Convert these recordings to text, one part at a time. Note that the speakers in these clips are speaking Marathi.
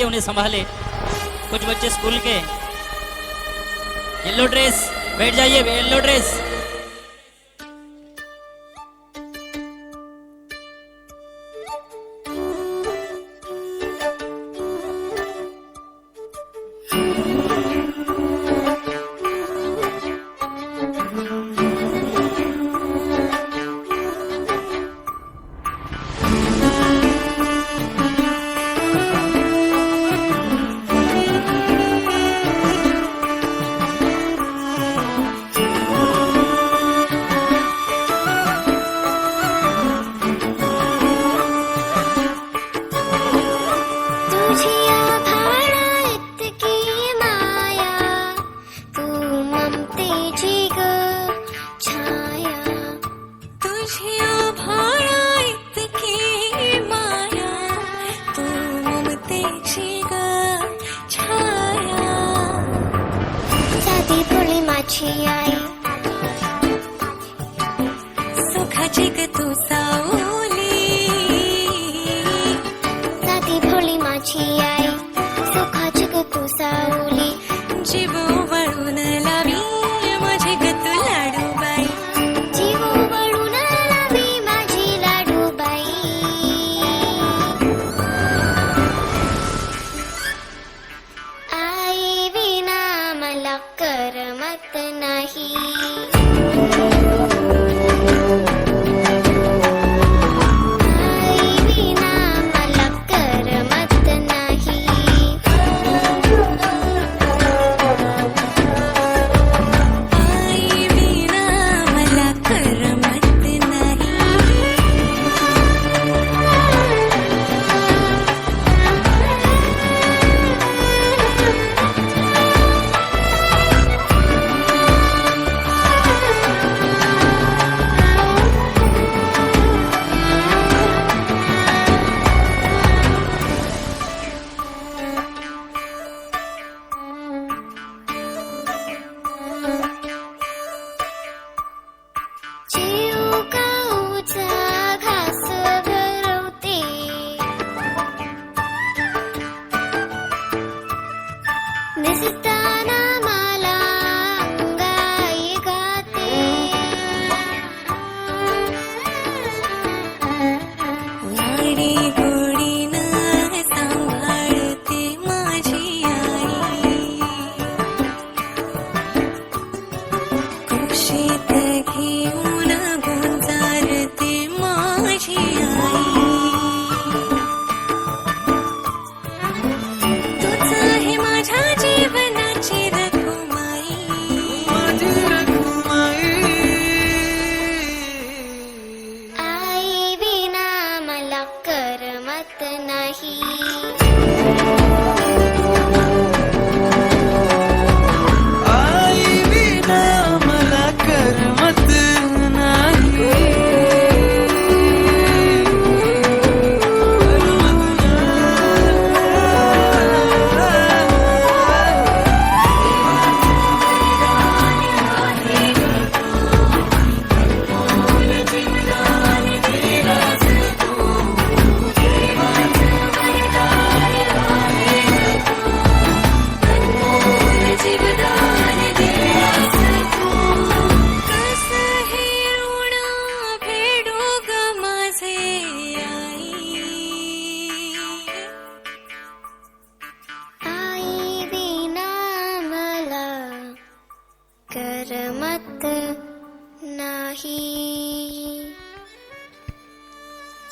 के उन्हें संभाले। कुछ बच्चे स्कूल के। येलो ड्रेस, बैठ जाइए, येलो ड्रेस। सुखाची ग तू सावली, साधी भोळी माझी आई, सुखाची ग तू सावली, जीव वळून लावी माझी ग तू लाडूबाई, जीव वळून लावी माझी लाडूबाई. आई विना मला करमत नाही. करमत नाही.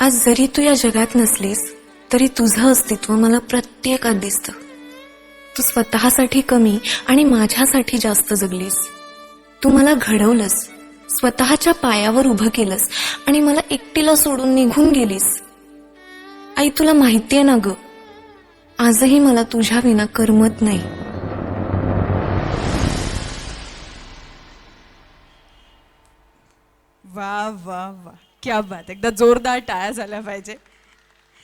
आज जरी तू या जगात नसलीस तरी तुझं अस्तित्व मला प्रत्येकात दिसतं. तू स्वतःसाठी कमी आणि माझ्यासाठी जास्त जगलीस. तू मला घडवलंस, स्वतःच्या पायावर उभं केलंस आणि मला एकटीला सोडून निघून गेलीस. आई, तुला माहितीये ना ग, आजही मला तुझ्या विना करमत नाही. वाह वाह वाह, क्या बात, एकदा जोरदार टाळ्या झाल्या पाहिजे.